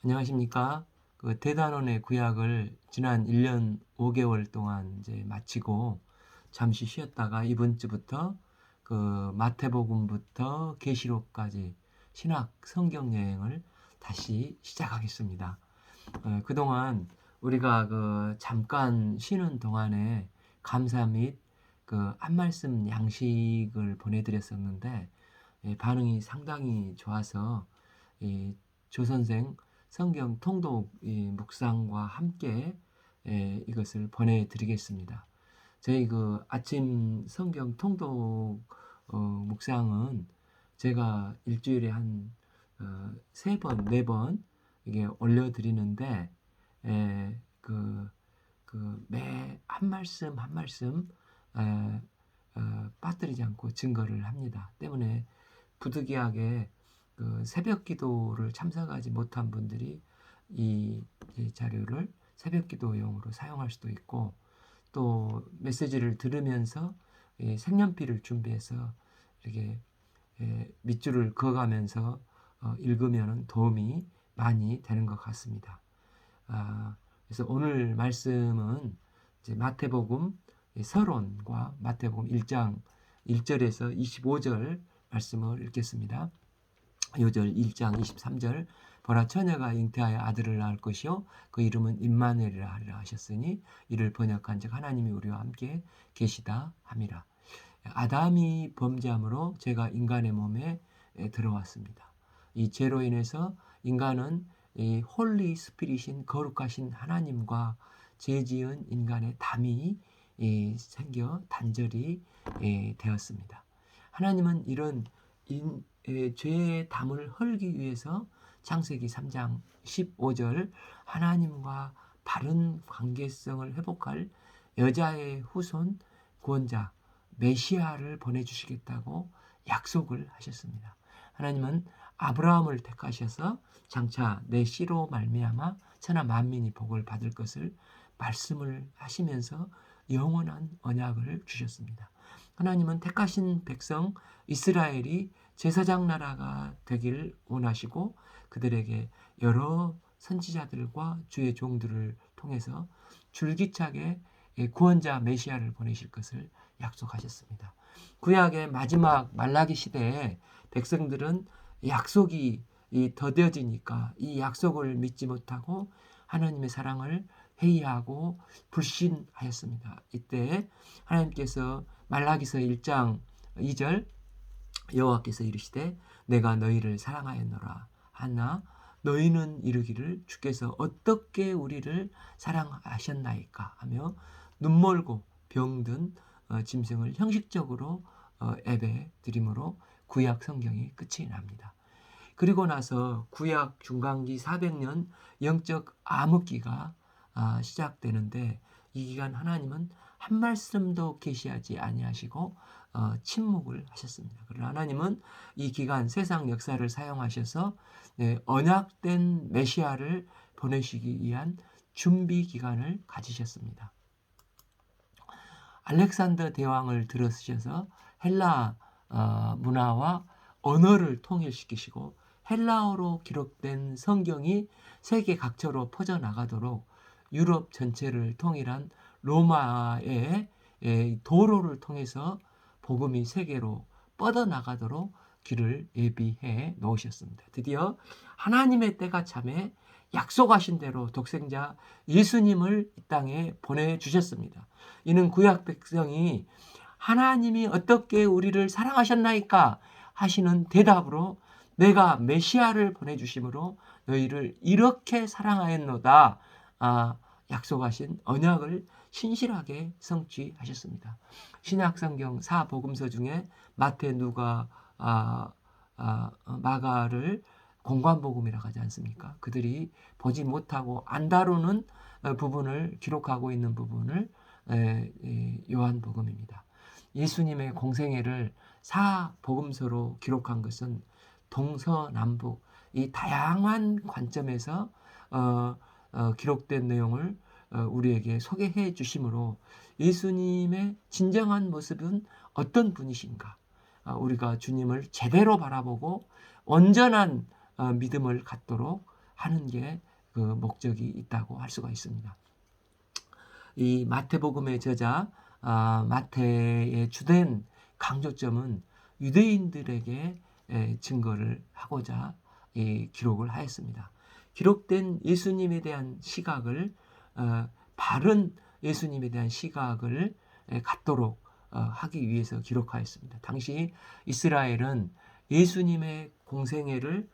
안녕하십니까? 그 대단원의 구약을 지난 1년 5개월 동안 이제 마치고 잠시 쉬었다가 이번 주부터 그 마태복음부터 계시록까지 신학 성경 여행을 다시 시작하겠습니다. 그동안 우리가 그 잠깐 쉬는 동안에 감사 및 그 한 말씀 양식을 보내드렸었는데 반응이 상당히 좋아서 이 조선생 성경 통독 묵상과 함께 이것을 보내드리겠습니다. 저희 그 아침 성경 통독 묵상은 제가 일주일에 한 3번, 4번 이게 올려드리는데 그 매 한 말씀 한 말씀 빠뜨리지 않고 증거를 합니다. 때문에 부득이하게 그 새벽 기도를 참석하지 못한 분들이 이 자료를 새벽 기도용으로 사용할 수도 있고, 또 메시지를 들으면서 색연필을 준비해서 이렇게 밑줄을 그어가면서 읽으면 도움이 많이 되는 것 같습니다. 그래서 오늘 말씀은 이제 마태복음 서론과 마태복음 1장 1절에서 25절 말씀을 읽겠습니다. 요절 1장 23절 보라 처녀가 잉태하여 아들을 낳을 것이요 그 이름은 임마누엘이라 하리라 하셨으니 이를 번역한 즉 하나님이 우리와 함께 계시다 함이라. 아담이 범죄함으로 죄가 인간의 몸에 들어왔습니다. 이 죄로 인해서 인간은 이 홀리 스피릿인 거룩하신 하나님과 죄지은 인간의 담이 생겨 단절이 되었습니다. 하나님은 이런 죄의 담을 헐기 위해서 창세기 3장 15절 하나님과 바른 관계성을 회복할 여자의 후손 구원자 메시아를 보내주시겠다고 약속을 하셨습니다. 하나님은 아브라함을 택하셔서 장차 내 씨로 말미암아 천하 만민이 복을 받을 것을 말씀을 하시면서 영원한 언약을 주셨습니다. 하나님은 택하신 백성 이스라엘이 제사장 나라가 되기를 원하시고 그들에게 여러 선지자들과 주의 종들을 통해서 줄기차게 구원자 메시아를 보내실 것을 약속하셨습니다. 구약의 마지막 말라기 시대에 백성들은 약속이 더뎌지니까 이 약속을 믿지 못하고 하나님의 사랑을 회의하고 불신하였습니다. 이때 하나님께서 말라기서 1장 2절 여호와께서 이르시되 내가 너희를 사랑하였노라 하나 너희는 이르기를 주께서 어떻게 우리를 사랑하셨나이까 하며 눈멀고 병든 짐승을 형식적으로 예배 드림으로 구약 성경이 끝이 납니다. 그리고 나서 구약 중간기 400년 영적 암흑기가 시작되는데 이 기간 하나님은 한 말씀도 계시하지 아니하시고 침묵을 하셨습니다. 그러나 하나님은 이 기간 세상 역사를 사용하셔서 언약된 메시아를 보내시기 위한 준비 기간을 가지셨습니다. 알렉산더 대왕을 들어쓰셔서 헬라 문화와 언어를 통일시키시고 헬라어로 기록된 성경이 세계 각처로 퍼져나가도록 유럽 전체를 통일한 로마의 도로를 통해서 복음이 세계로 뻗어나가도록 길을 예비해 놓으셨습니다. 드디어 하나님의 때가 참에 약속하신 대로 독생자 예수님을 이 땅에 보내주셨습니다. 이는 구약 백성이 하나님이 어떻게 우리를 사랑하셨나이까 하시는 대답으로 내가 메시아를 보내주심으로 너희를 이렇게 사랑하였노다 약속하신 언약을 신실하게 성취하셨습니다. 신약성경 4복음서 중에 마태, 누가, 마가를 공관복음이라고 하지 않습니까? 그들이 보지 못하고 안 다루는 부분을 기록하고 있는 부분을 요한복음입니다. 예수님의 공생애를 4복음서로 기록한 것은 동서남북 이 다양한 관점에서 기록된 내용을 우리에게 소개해 주심으로 예수님의 진정한 모습은 어떤 분이신가? 우리가 주님을 제대로 바라보고 온전한 믿음을 갖도록 하는 게 그 목적이 있다고 할 수가 있습니다. 이 마태복음의 저자 마태의 주된 강조점은 유대인들에게 증거를 하고자 기록을 하였습니다. 기록된 예수님에 대한 시각을 바른 예수님에 대한 시각을 갖도록 하기 위해서 기록하였습니다. 당시 이스라엘은 예수님의 공생애를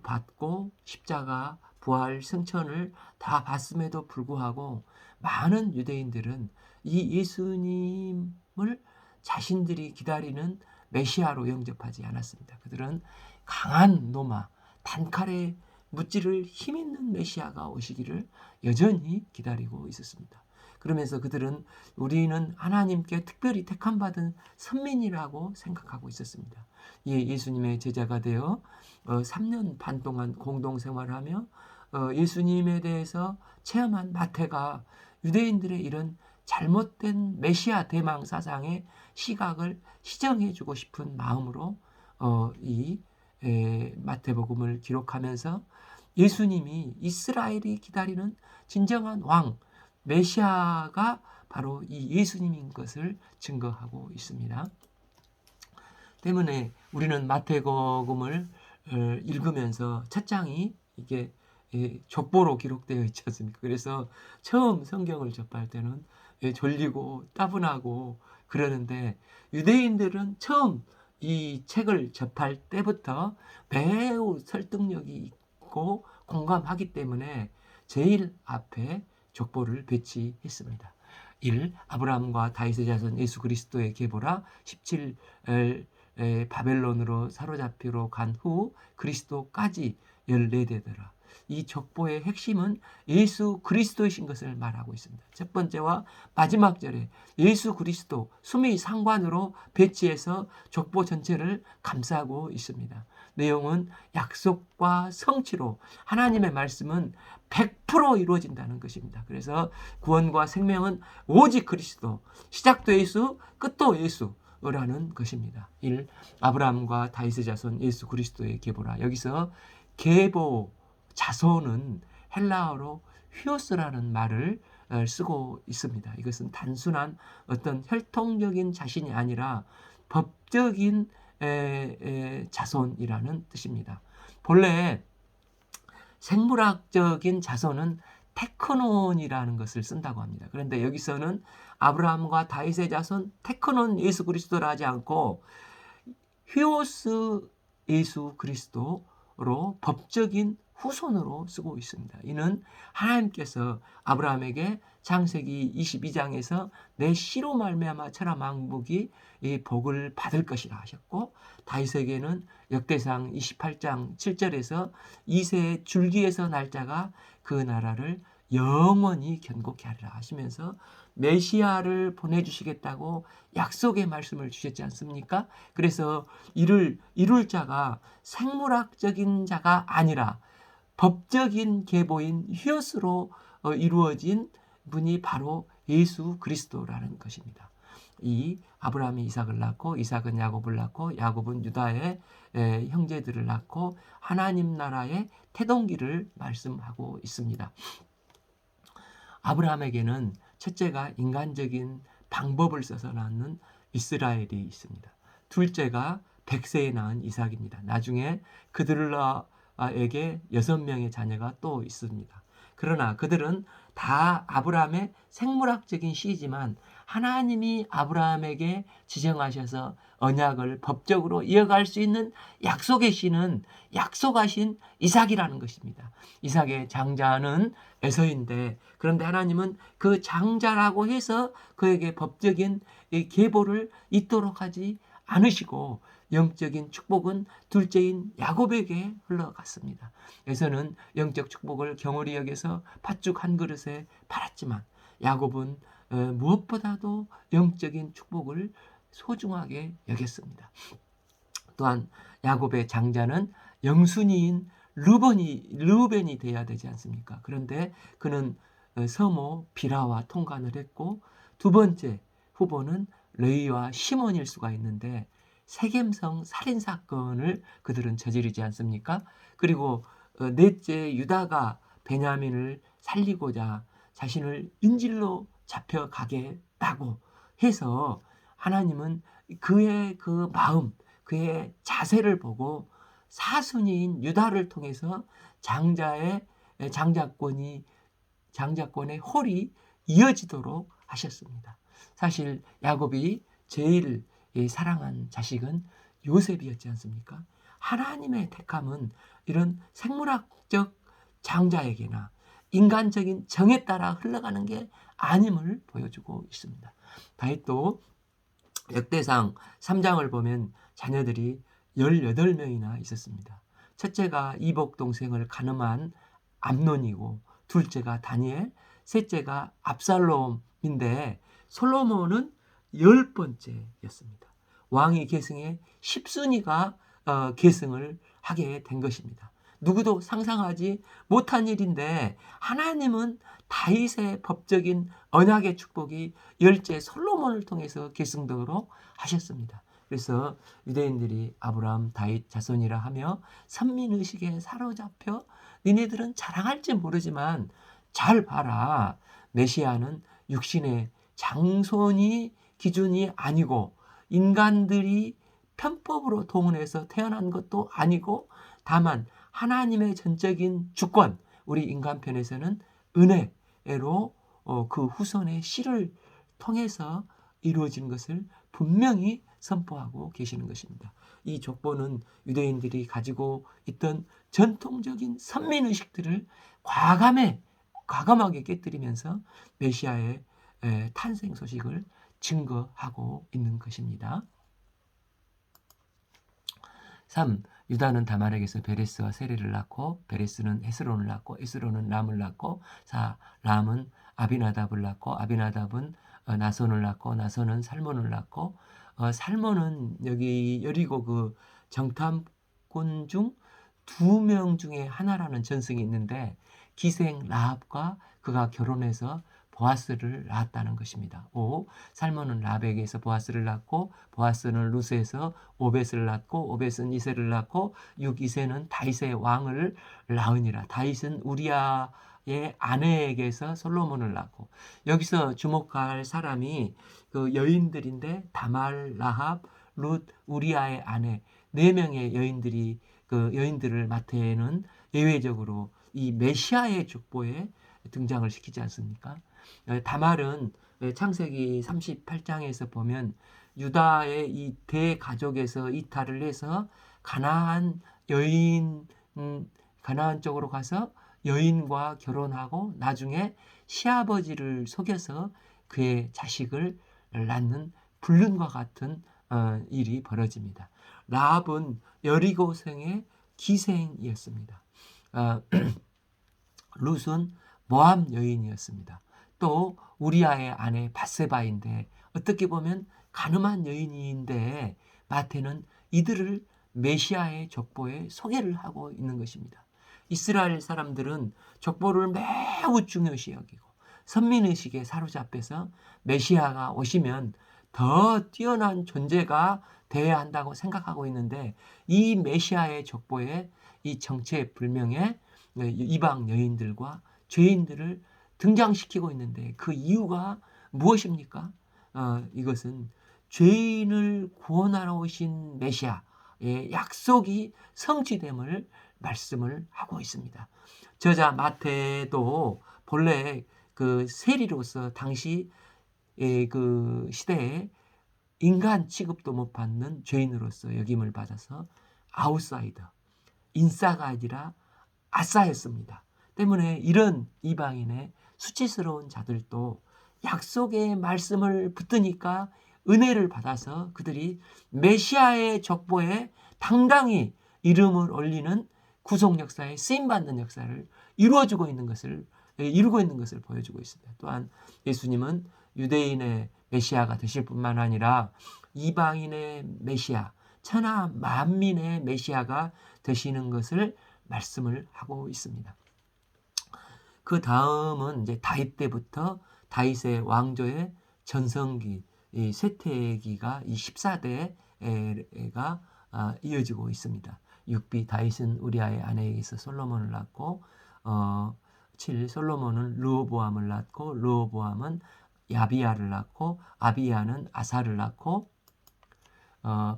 받고 십자가, 부활, 승천을 다 봤음에도 불구하고 많은 유대인들은 이 예수님을 자신들이 기다리는 메시아로 영접하지 않았습니다. 그들은 강한 노마, 단칼에 무찌를 힘있는 메시아가 오시기를 여전히 기다리고 있었습니다. 그러면서 그들은 우리는 하나님께 특별히 택함받은 선민이라고 생각하고 있었습니다. 예수님의 제자가 되어 3년 반 동안 공동생활하며 예수님에 대해서 체험한 마태가 유대인들의 이런 잘못된 메시아 대망 사상의 시각을 시정해주고 싶은 마음으로 이 마태복음을 기록하면서 예수님이 이스라엘이 기다리는 진정한 왕, 메시아가 바로 이 예수님인 것을 증거하고 있습니다. 때문에 우리는 마태복음을 읽으면서 첫 장이 이게 족보로 기록되어 있지 않습니까? 그래서 처음 성경을 접할 때는 졸리고 따분하고 그러는데 유대인들은 처음 이 책을 접할 때부터 매우 설득력이 있고 공감하기 때문에 제일 앞에 족보를 배치했습니다. 1. 아브라함과 다윗의 자손 예수 그리스도의 계보라. 17. 바벨론으로 사로잡히러 간 후 그리스도까지 14대더라. 이 족보의 핵심은 예수 그리스도이신 것을 말하고 있습니다. 첫 번째와 마지막 절에 예수 그리스도 수미 상관으로 배치해서 족보 전체를 감싸고 있습니다. 내용은 약속과 성취로 하나님의 말씀은 100% 이루어진다는 것입니다. 그래서 구원과 생명은 오직 그리스도, 시작도 예수, 끝도 예수라는 것입니다. 1. 아브라함과 다윗의 자손 예수 그리스도의 계보라. 여기서 계보, 자손은 헬라어로 휘오스라는 말을 쓰고 있습니다. 이것은 단순한 어떤 혈통적인 자신이 아니라 법적인 자손이라는 뜻입니다. 본래 생물학적인 자손은 테크논이라는 것을 쓴다고 합니다. 그런데 여기서는 아브라함과 다윗의 자손 테크논 예수 그리스도라 하지 않고 휘오스 예수 그리스도로 법적인 후손으로 쓰고 있습니다. 이는 하나님께서 아브라함에게 창세기 22장에서 내 씨로 말미암아 천하 만국이 이 복을 받을 것이라 하셨고, 다윗에게는 역대상 28장 7절에서 이새의 줄기에서 날 자가 그 나라를 영원히 견고케 하리라 하시면서 메시아를 보내주시겠다고 약속의 말씀을 주셨지 않습니까? 그래서 이를 이룰 자가 생물학적인 자가 아니라 법적인 계보인 휘옷으로 이루어진 분이 바로 예수 그리스도라는 것입니다. 이 아브라함이 이삭을 낳고 이삭은 야곱을 낳고 야곱은 유다의 형제들을 낳고 하나님 나라의 태동기를 말씀하고 있습니다. 아브라함에게는 첫째가 인간적인 방법을 써서 낳는 이스라엘이 있습니다. 둘째가 100세에 낳은 이삭입니다. 나중에 그들에게 6명의 자녀가 또 있습니다. 그러나 그들은 다 아브라함의 생물학적인 씨지만 하나님이 아브라함에게 지정하셔서 언약을 법적으로 이어갈 수 있는 약속의 씨는 약속하신 이삭이라는 것입니다. 이삭의 장자는 에서인데, 그런데 하나님은 그 장자라고 해서 그에게 법적인 계보를 잇도록 하지 않으시고 영적인 축복은 둘째인 야곱에게 흘러갔습니다. 에서는 영적 축복을 경홀히 여겨서 팥죽 한 그릇에 팔았지만 야곱은 무엇보다도 영적인 축복을 소중하게 여겼습니다. 또한 야곱의 장자는 영순이인 르벤이 돼야 되지 않습니까? 그런데 그는 서모 비라와 통관을 했고, 두 번째 후보는 레위와 시몬일 수가 있는데 세겜성 살인사건을 그들은 저지르지 않습니까? 그리고 넷째 유다가 베냐민을 살리고자 자신을 인질로 잡혀가겠다고 해서 하나님은 그의 그 마음, 그의 자세를 보고 사순이인 유다를 통해서 장자권의 홀이 이어지도록 하셨습니다. 사실 야곱이 제일 사랑한 자식은 요셉이었지 않습니까? 하나님의 택함은 이런 생물학적 장자에게나 인간적인 정에 따라 흘러가는 게 아님을 보여주고 있습니다. 다윗도 역대상 3장을 보면 자녀들이 18명이나 있었습니다. 첫째가 이복 동생을 간음한 암논이고, 둘째가 다니엘, 셋째가 압살롬인데 솔로몬은 10번째였습니다. 왕이 계승해 10순위가 계승을 하게 된 것입니다. 누구도 상상하지 못한 일인데 하나님은 다윗의 법적인 언약의 축복이 열째 솔로몬을 통해서 계승되도록 하셨습니다. 그래서 유대인들이 아브라함, 다윗 자손이라 하며 선민의식에 사로잡혀 니네들은 자랑할지 모르지만 잘 봐라. 메시아는 육신의 장손이 기준이 아니고 인간들이 편법으로 동원해서 태어난 것도 아니고 다만 하나님의 전적인 주권, 우리 인간편에서는 은혜로 그 후손의 씨를 통해서 이루어진 것을 분명히 선포하고 계시는 것입니다. 이 족보는 유대인들이 가지고 있던 전통적인 선민의식들을 과감하게 깨뜨리면서 메시아의 탄생 소식을 증거하고 있는 것입니다. 3. 유다는 다말에게서 베레스와 세레를 낳고, 베레스는 헤스론을 낳고, 헤스론은 람을 낳고, 4. 람은 아비나답을 낳고, 아비나답은 나손을 낳고, 나손은 살몬을 낳고, 살몬은 여기 여리고 그 정탐꾼 중 2명 중에 하나라는 전승이 있는데 기생 라합과 그가 결혼해서 보아스를 낳았다는 것입니다. 5. 살몬은 라합에게서 보아스를 낳고, 보아스는 루스에서 오벳을 낳고, 오벳은 이세를 낳고, 6. 이세는 다윗의 왕을 낳으니라. 다윗은 우리아의 아내에게서 솔로몬을 낳고, 여기서 주목할 사람이 그 여인들인데 다말, 라합, 룻, 우리아의 아내 4명의 여인들이 그 여인들을 마태는 예외적으로 이 메시아의 족보에 등장을 시키지 않습니까? 다말은 창세기 38장에서 보면 유다의 이 대가족에서 이탈을 해서 가나안 쪽으로 가서 여인과 결혼하고 나중에 시아버지를 속여서 그의 자식을 낳는 불륜과 같은 일이 벌어집니다. 라합은 여리고성의 기생이었습니다. 룻은 모압 여인이었습니다. 또 우리아의 아내 밧세바인데 어떻게 보면 가늠한 여인인데 마태는 이들을 메시아의 족보에 소개를 하고 있는 것입니다. 이스라엘 사람들은 족보를 매우 중요시 여기고 선민의식에 사로잡혀서 메시아가 오시면 더 뛰어난 존재가 되어야 한다고 생각하고 있는데 이 메시아의 족보에 이 정체불명의 이방 여인들과 죄인들을 등장시키고 있는데 그 이유가 무엇입니까? 이것은 죄인을 구원하러 오신 메시아의 약속이 성취됨을 말씀을 하고 있습니다. 저자 마태도 본래 그 세리로서 당시 그 시대에 인간 취급도 못 받는 죄인으로서 여김을 받아서 아웃사이더, 인싸가 아니라 아싸였습니다. 때문에 이런 이방인의 수치스러운 자들도 약속의 말씀을 붙드니까 은혜를 받아서 그들이 메시아의 족보에 당당히 이름을 올리는 구속 역사에 쓰임받는 역사를 이루고 있는 것을 보여주고 있습니다. 또한 예수님은 유대인의 메시아가 되실 뿐만 아니라 이방인의 메시아, 천하 만민의 메시아가 되시는 것을 말씀을 하고 있습니다. 그 다음은 이제 다윗 때부터 다윗의 왕조의 전성기, 이 쇠퇴기가 이 14대가 이어지고 있습니다. 6비 다윗은 우리아의 아내에게서 솔로몬을 낳고 7 솔로몬은 르호보암을 낳고 르호보암은 야비야를 낳고 아비야는 아사를 낳고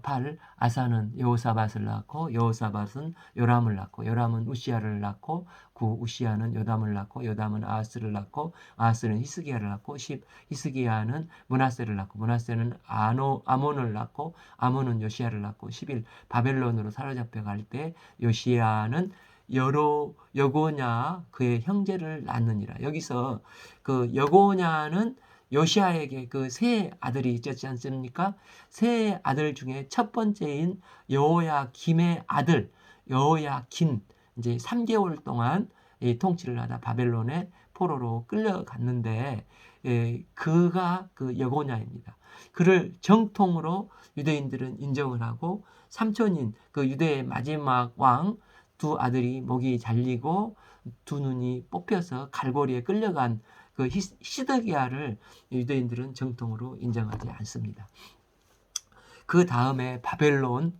8 아사는 여호사밧을 낳고 여호사밧은 요람을 낳고 요람은 우시야를 낳고 9 우시야는 요담을 낳고 요담은 아하스를 낳고 아하스는 히스기야를 낳고 10 히스기야는 므낫세를 낳고 므낫세는 아몬을 낳고 아몬은 요시야를 낳고 11 바벨론으로 사로잡혀 갈 때 요시야는 여고냐 그의 형제를 낳느니라. 여기서 그 여고냐는 요시야에게 그 세 아들이 있지 않습니까? 세 아들 중에 첫 번째인 여호야김의 아들 여호야긴 이제 3개월 동안 통치를 하다 바벨론의 포로로 끌려갔는데 그가 그 여고냐입니다. 그를 정통으로 유대인들은 인정을 하고 삼촌인 그 유대의 마지막 왕 두 아들이 목이 잘리고 두 눈이 뽑혀서 갈고리에 끌려간 그 시드기야를 유대인들은 정통으로 인정하지 않습니다. 그 다음에 바벨론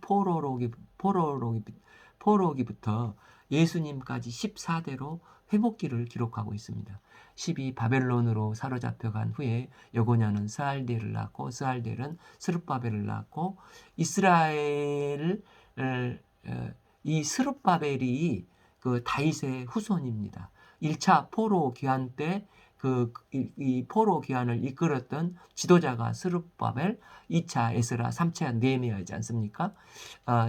포로로기부터 예수님까지 14대로 회복기를 기록하고 있습니다. 12 바벨론으로 사로잡혀간 후에 여고냐는 스알디엘을 낳고 스알디엘은 스룹바벨을 낳고 이스라엘 이 스룹바벨이 그 다윗의 후손입니다. 1차 포로 귀환 때 이 포로 귀환을 이끌었던 지도자가 스룹바벨, 2차 에스라, 3차 느헤미야이지 않습니까?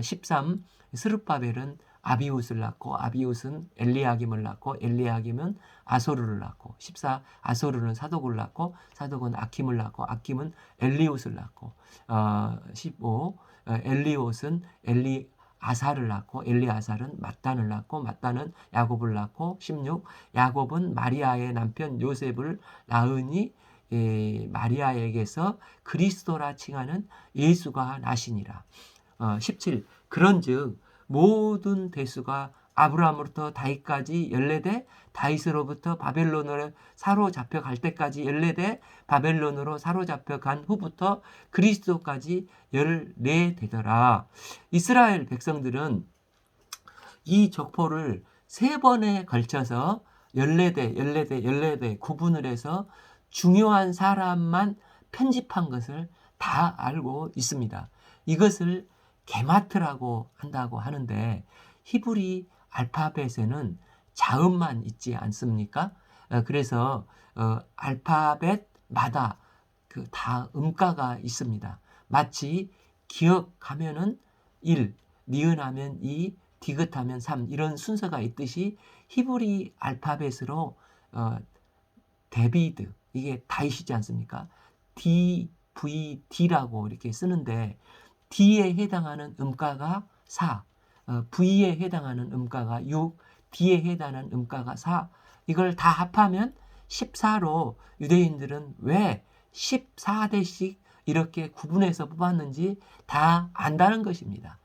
13 스룹바벨은 아비웃을 낳고 아비웃은 엘리야김을 낳고 엘리야김은 아소르를 낳고 14 아소르는 사독을 낳고 사독은 아킴을 낳고 아킴은 엘리웃을 낳고 15 엘리웃은 아사를 낳고 엘리아살은 mat단을 낳고 mat단은 야곱을 낳고 16 야곱은 마리아의 남편 요셉을 낳으니 마리아에게서 그리스도라 칭하는 예수가 나시니라. 17 그런즉 모든 대수가 아브라함으로부터 다윗까지 14대 다윗으로부터 바벨론으로 사로잡혀 갈 때까지 14대 바벨론으로 사로잡혀 간 후부터 그리스도까지 14대더라. 이스라엘 백성들은 이 족보를 3번에 걸쳐서 14대 구분을 해서 중요한 사람만 편집한 것을 다 알고 있습니다. 이것을 게마트라고 한다고 하는데 히브리 알파벳에는 자음만 있지 않습니까? 그래서 알파벳마다 그 다 음가가 있습니다. 마치 기억하면은 1, 니은하면 2, 디귿하면 3 이런 순서가 있듯이 히브리 알파벳으로 데비드 이게 다윗이지 않습니까? DVD라고 이렇게 쓰는데 D에 해당하는 음가가 4, V에 해당하는 음가가 6, D에 해당하는 음가가 4 이걸 다 합하면 14로 유대인들은 왜 14대씩 이렇게 구분해서 뽑았는지 다 안다는 것입니다.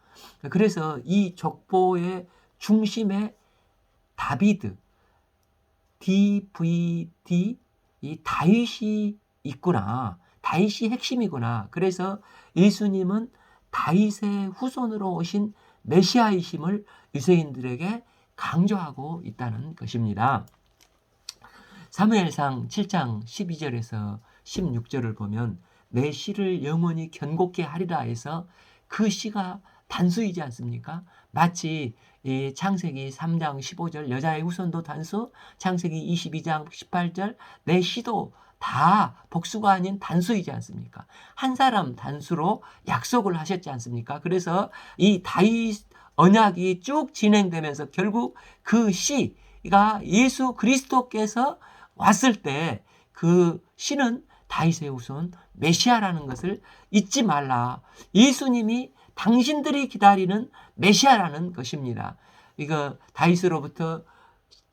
그래서 이 족보의 중심에 다비드, DVD, 이 다윗이 있구나. 다윗이 핵심이구나. 그래서 예수님은 다윗의 후손으로 오신 메시아이심을 유대인들에게 강조하고 있다는 것입니다. 사무엘상 7장 12절에서 16절을 보면 내 씨를 영원히 견고케 하리라 해서 그 씨가 단수이지 않습니까? 마치 이 창세기 3장 15절 여자의 후손도 단수, 창세기 22장 18절 내 씨도 다 복수가 아닌 단수이지 않습니까? 한 사람 단수로 약속을 하셨지 않습니까? 그래서 이 다윗 언약이 쭉 진행되면서 결국 그 씨가 예수 그리스도께서 왔을 때 그 씨는 다윗의 후손 메시아라는 것을 잊지 말라. 예수님이 당신들이 기다리는 메시아라는 것입니다. 이거 다윗으로부터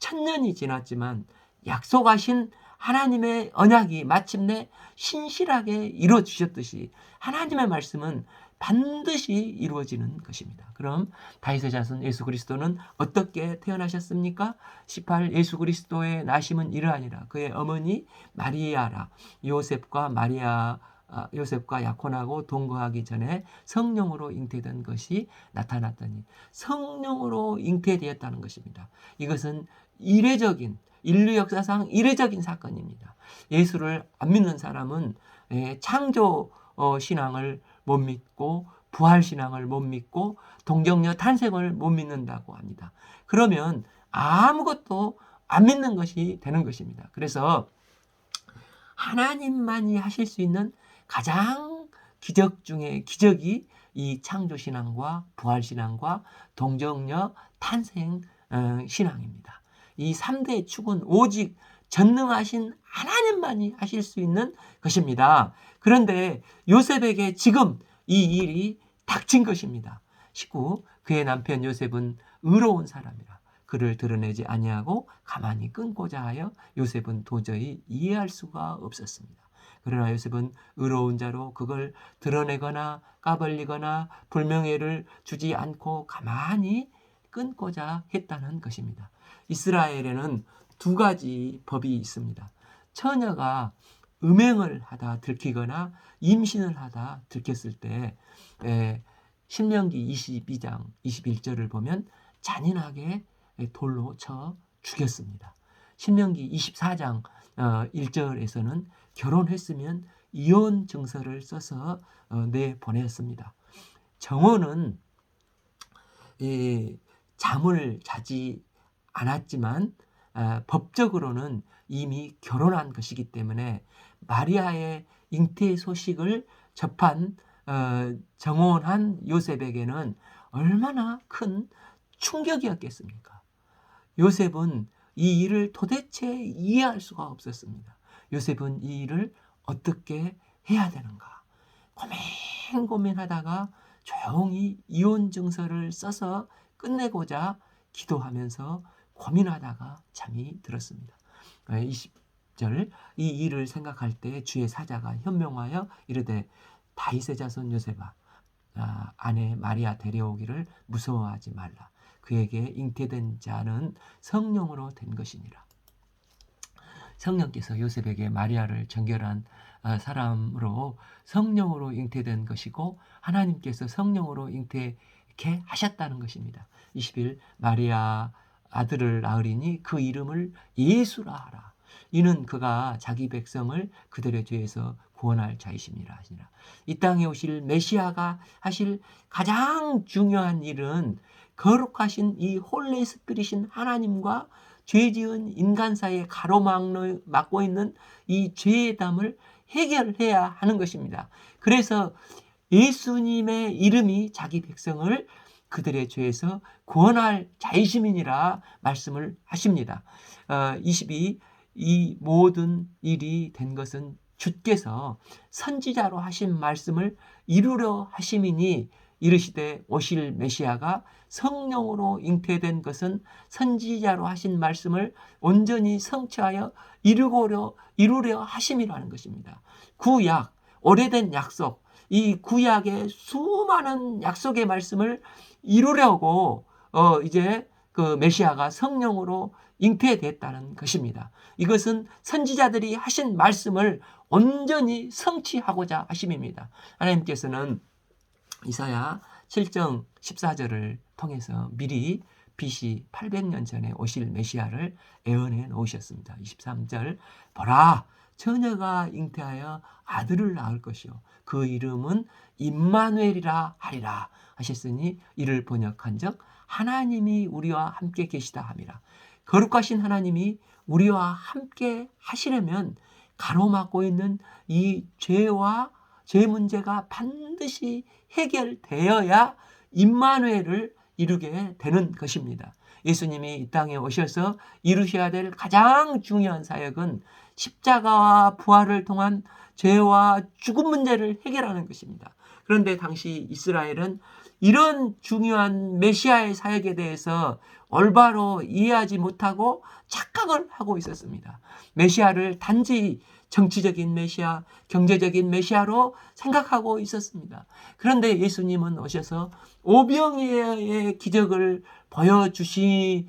1000년이 지났지만 약속하신 하나님의 언약이 마침내 신실하게 이루어지셨듯이 하나님의 말씀은 반드시 이루어지는 것입니다. 그럼 다윗의 자손 예수 그리스도는 어떻게 태어나셨습니까? 18 예수 그리스도의 나심은 이러하니라. 그의 어머니 마리아라. 요셉과 마리아 요셉과 약혼하고 동거하기 전에 성령으로 잉태된 것이 나타났더니 성령으로 잉태되었다는 것입니다. 이것은 이례적인 인류 역사상 이례적인 사건입니다. 예수를 안 믿는 사람은 창조 신앙을 못 믿고 부활 신앙을 못 믿고 동정녀 탄생을 못 믿는다고 합니다. 그러면 아무것도 안 믿는 것이 되는 것입니다. 그래서 하나님만이 하실 수 있는 가장 기적 중에 기적이 이 창조신앙과 부활신앙과 동정녀 탄생 신앙입니다. 이 3대 축은 오직 전능하신 하나님만이 하실 수 있는 것입니다. 그런데 요셉에게 지금 이 일이 닥친 것입니다. 19. 그의 남편 요셉은 의로운 사람이라 그를 드러내지 아니하고 가만히 끊고자 하여 요셉은 도저히 이해할 수가 없었습니다. 그러나 요셉은 의로운 자로 그걸 드러내거나 까발리거나 불명예를 주지 않고 가만히 끊고자 했다는 것입니다. 이스라엘에는 두 가지 법이 있습니다. 처녀가 음행을 하다 들키거나 임신을 하다 들켰을 때 신명기 22장 21절을 보면 잔인하게 돌로 쳐 죽였습니다. 신명기 24장 1절에서는 결혼했으면 이혼 증서를 써서 내보냈습니다. 정원은 잠을 자지 않았지만 법적으로는 이미 결혼한 것이기 때문에 마리아의 잉태 소식을 접한 정혼한 요셉에게는 얼마나 큰 충격이었겠습니까? 요셉은 이 일을 도대체 이해할 수가 없었습니다. 요셉은 이 일을 어떻게 해야 되는가 고민하다가 조용히 이혼 증서를 써서 끝내고자 기도하면서 고민하다가 잠이 들었습니다. 20절 이 일을 생각할 때 주의 사자가 현명하여 이르되 다윗의 자손 요셉아 아내 마리아 데려오기를 무서워하지 말라. 그에게 잉태된 자는 성령으로 된 것이니라. 성령께서 요셉에게 마리아를 정결한 사람으로 성령으로 잉태된 것이고 하나님께서 성령으로 잉태케 하셨다는 것입니다. 20일 마리아 아들을 낳으리니 그 이름을 예수라 하라. 이는 그가 자기 백성을 그들의 죄에서 구원할 자이심이라 하시니라. 이 땅에 오실 메시아가 하실 가장 중요한 일은 거룩하신 이 홀리 스피릿인 하나님과 죄지은 인간 사이에 가로막고 있는 이 죄의 담을 해결해야 하는 것입니다. 그래서 예수님의 이름이 자기 백성을 그들의 죄에서 구원할 자이심이니라 말씀을 하십니다. 22. 이 모든 일이 된 것은 주께서 선지자로 하신 말씀을 이루려 하심이니 이르시되 오실 메시아가 성령으로 잉태된 것은 선지자로 하신 말씀을 온전히 성취하여 이루려 하심이라는 것입니다. 구약, 오래된 약속, 이 구약의 수많은 약속의 말씀을 이루려고 이제 그 메시아가 성령으로 잉태됐다는 것입니다. 이것은 선지자들이 하신 말씀을 온전히 성취하고자 하심입니다. 하나님께서는 이사야 7장 14절을 통해서 미리 BC 800년 전에 오실 메시아를 예언해 놓으셨습니다. 23절 보라 처녀가 잉태하여 아들을 낳을 것이요 그 이름은 임마누엘이라 하리라 하셨으니 이를 번역한즉 하나님이 우리와 함께 계시다 함이라. 거룩하신 하나님이 우리와 함께 하시려면 가로막고 있는 이 죄와 죄 문제가 반드시 해결되어야 임마누엘을 이루게 되는 것입니다. 예수님이 이 땅에 오셔서 이루셔야 될 가장 중요한 사역은 십자가와 부활을 통한 죄와 죽음 문제를 해결하는 것입니다. 그런데 당시 이스라엘은 이런 중요한 메시아의 사역에 대해서 올바로 이해하지 못하고 착각을 하고 있었습니다. 메시아를 단지 정치적인 메시아, 경제적인 메시아로 생각하고 있었습니다. 그런데 예수님은 오셔서 오병이어의 기적을 보여주시면서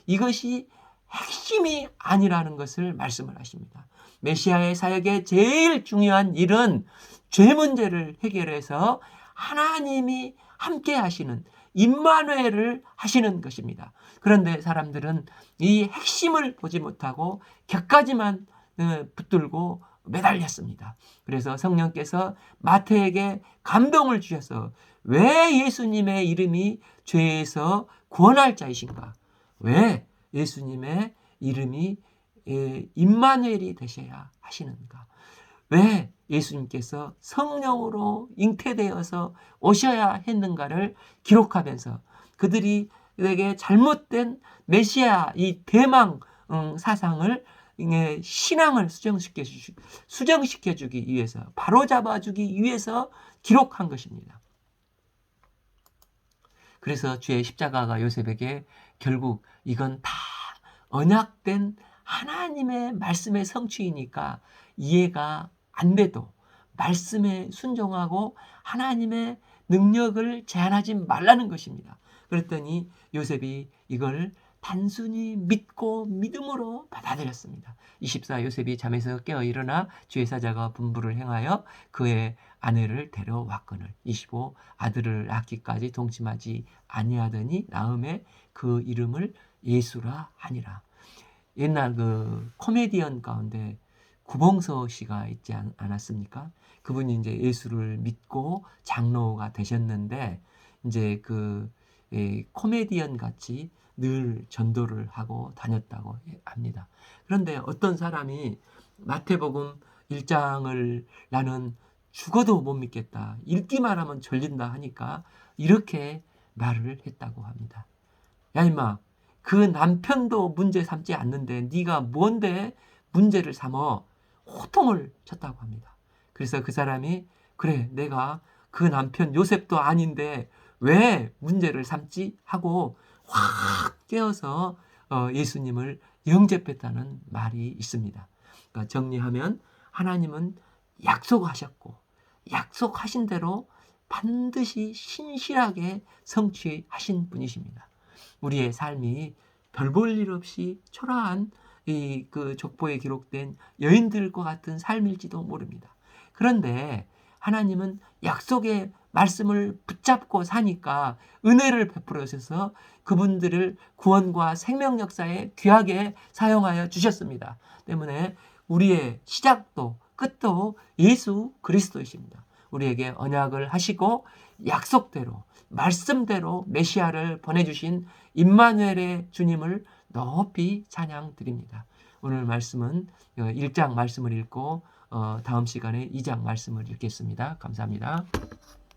이것이 핵심이 아니라는 것을 말씀을 하십니다. 메시아의 사역의 제일 중요한 일은 죄 문제를 해결해서 하나님이 함께 하시는 임마누엘을 하시는 것입니다. 그런데 사람들은 이 핵심을 보지 못하고 격가지만 붙들고 매달렸습니다. 그래서 성령께서 마태에게 감동을 주셔서 왜 예수님의 이름이 죄에서 구원할 자이신가? 왜 예수님의 이름이 임마누엘이 되셔야 하시는가? 왜 예수님께서 성령으로 잉태되어서 오셔야 했는가를 기록하면서 그들이 에게 잘못된 메시아 이 대망 사상을 신앙을 수정시켜 주기 위해서 바로잡아 주기 위해서 기록한 것입니다. 그래서 주의 십자가가 요셉에게 결국 이건 다 언약된 하나님의 말씀의 성취이니까 이해가 안 돼도 말씀에 순종하고 하나님의 능력을 제한하지 말라는 것입니다. 그랬더니 요셉이 이걸 단순히 믿고 믿음으로 받아들였습니다. 24 요셉이 잠에서 깨어 일어나 주의 사자가 분부를 행하여 그의 아내를 데려왔거늘 25 아들을 낳기까지 동침하지 아니하더니 나음에 그 이름을 예수라 하니라. 옛날 그 코미디언 가운데 구봉서 씨가 있지 않았습니까? 그분이 이제 예수를 믿고 장로가 되셨는데 이제 그 코미디언 같이 늘 전도를 하고 다녔다고 합니다. 그런데 어떤 사람이 마태복음 1장을 나는 죽어도 못 믿겠다. 읽기만 하면 졸린다 하니까 이렇게 말을 했다고 합니다. 야 임마, 그 남편도 문제 삼지 않는데 네가 뭔데 문제를 삼어? 호통을 쳤다고 합니다. 그래서 그 사람이 그래 내가 그 남편 요셉도 아닌데 왜 문제를 삼지? 하고 확 깨어서 예수님을 영접했다는 말이 있습니다. 그러니까 정리하면 하나님은 약속하셨고 약속하신 대로 반드시 신실하게 성취하신 분이십니다. 우리의 삶이 별 볼 일 없이 초라한 그 족보에 기록된 여인들과 같은 삶일지도 모릅니다. 그런데 하나님은 약속의 말씀을 붙잡고 사니까 은혜를 베풀어 주셔서 그분들을 구원과 생명 역사에 귀하게 사용하여 주셨습니다. 때문에 우리의 시작도 끝도 예수 그리스도이십니다. 우리에게 언약을 하시고 약속대로 말씀대로 메시아를 보내주신 임마누엘의 주님을 높이 찬양드립니다. 오늘 말씀은 1장 말씀을 읽고 다음 시간에 2장 말씀을 읽겠습니다. 감사합니다.